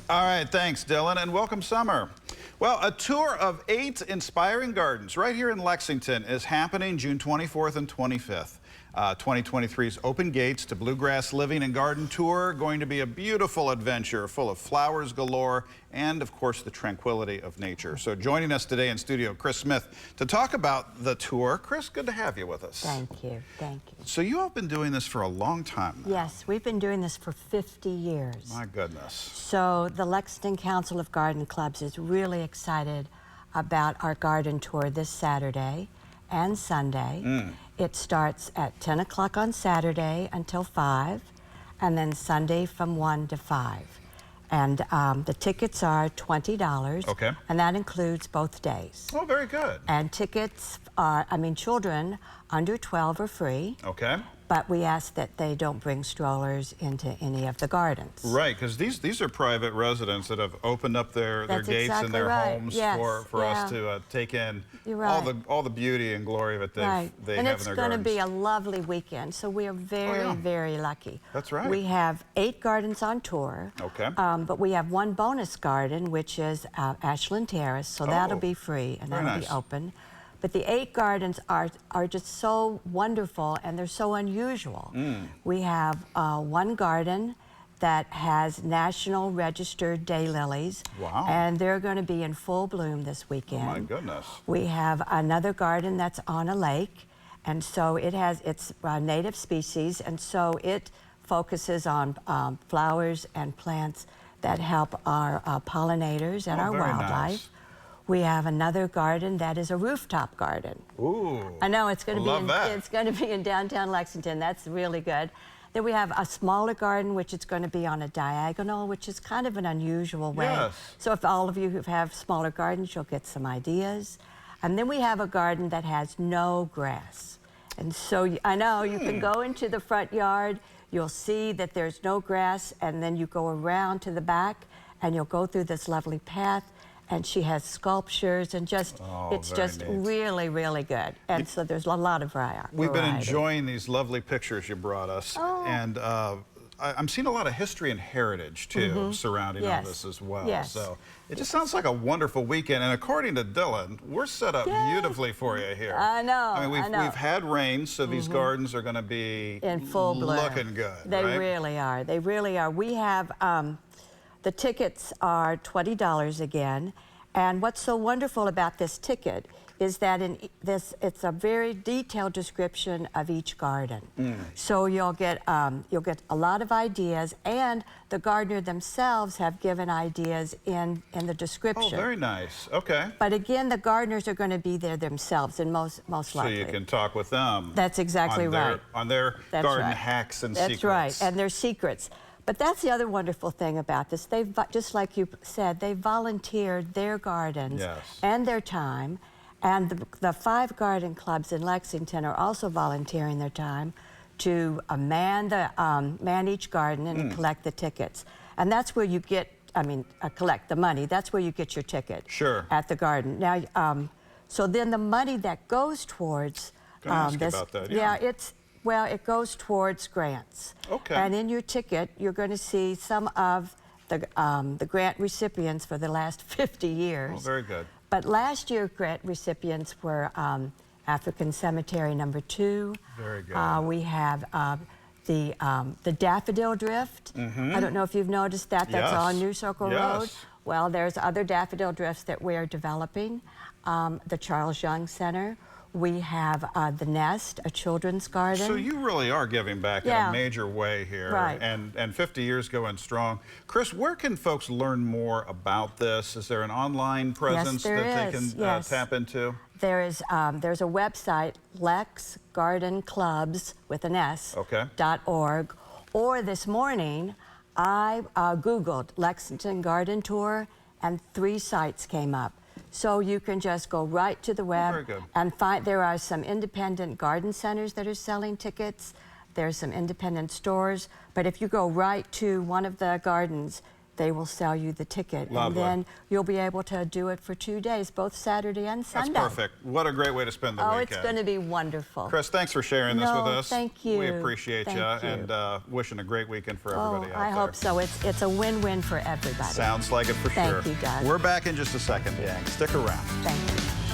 All right, thanks, Dylan, and welcome, Summer. Well, a tour of 8 inspiring gardens right here in Lexington is happening June 24th and 25th. 2023's Open Gates to Bluegrass Living and Garden Tour, going to be a beautiful adventure full of flowers galore and, of course, the tranquility of nature. So joining us today in studio, Chris Smith, to talk about the tour. Chris, good to have you with us. Thank you, thank you. So you all have been doing this for a long time now. Yes, we've been doing this for 50 years. My goodness. So the Lexington Council of Garden Clubs is really excited about our garden tour this Saturday and Sunday. It starts at 10 o'clock on Saturday until 5, and then Sunday from 1 to 5. And the tickets are $20. Okay. And that includes both days. Oh, very good. And tickets are, children under 12 are free. Okay. But we ask that they don't bring strollers into any of the gardens. Right, because these are private residents that have opened up their gates and their homes for us to take in all the beauty and glory that they have in their gardens. And it's going to be a lovely weekend, so we are very, very lucky. That's right. We have 8 gardens on tour. Okay. But we have one bonus garden, which is Ashland Terrace, so that'll be free and that'll be open. But the 8 gardens are just so wonderful and they're so unusual. We have one garden that has national registered daylilies. Wow. And they're going to be in full bloom this weekend. Oh my goodness. We have another garden that's on a lake, and so it's native species, and so it focuses on flowers and plants that help our pollinators and our wildlife. Nice. We have another garden that is a rooftop garden. Ooh. I know it's going to be it's going to be in downtown Lexington. That's really good. Then we have a smaller garden, which is going to be on a diagonal, which is kind of an unusual way. Yes. So if all of you who have smaller gardens, you'll get some ideas. And then we have a garden that has no grass. And so I know you can go into the front yard, you'll see that there's no grass, and then you go around to the back and you'll go through this lovely path. And she has sculptures and it's just really, really good. And so there's a lot of variety. We've been enjoying these lovely pictures you brought us. And I'm seeing a lot of history and heritage, too, surrounding all this as well. Yes. So it just sounds like a wonderful weekend. And according to Dylan, we're set up beautifully for you here. I know, I mean, we've had rain, so these gardens are going to be in full bloom. Looking good, They really are. They really are. We have... the tickets are $20 again, and what's so wonderful about this ticket is that it's a very detailed description of each garden. So you'll get a lot of ideas, and the gardener themselves have given ideas in the description. Oh, very nice. Okay. But again, the gardeners are going to be there themselves, and most likely. So you can talk with them. That's exactly right. On their garden hacks and secrets. That's right, and their secrets. But that's the other wonderful thing about this. They've, just like you said, they volunteered their gardens and their time. And the 5 garden clubs in Lexington are also volunteering their time to man each garden and collect the tickets. And that's where you get, collect the money. That's where you get your ticket at the garden. Now, so then the money that goes towards this, about that, well, it goes towards grants. Okay. And in your ticket, you're going to see some of the grant recipients for the last 50 years. Oh, very good. But last year, grant recipients were African Cemetery number 2. Very good. We have the Daffodil Drift. I don't know if you've noticed that. That's on New Circle Road. Well, there's other daffodil drifts that we're developing. The Charles Young Center. We have the Nest, a children's garden. So you really are giving back in a major way here. Right. And 50 years going strong. Chris, where can folks learn more about this? Is there an online presence that they can tap into? There's a website, LexGardenClubs with an S, .org. Or this morning, I Googled Lexington Garden Tour, and 3 sites came up. So you can just go right to the web and find there are some independent garden centers that are selling tickets. There's some independent stores. But if you go right to one of the gardens, they will sell you the ticket. Lovely. And then you'll be able to do it for 2 days, both Saturday and Sunday. That's perfect. What a great way to spend the weekend. Oh, it's going to be wonderful. Chris, thanks for sharing this with us. Thank you. We appreciate Thank you, you. and wishing a great weekend for everybody out there. I hope so. It's a win-win for everybody. Sounds like it for sure. Thank you, Doug. We're back in just a second, gang. Stick around. Thank you.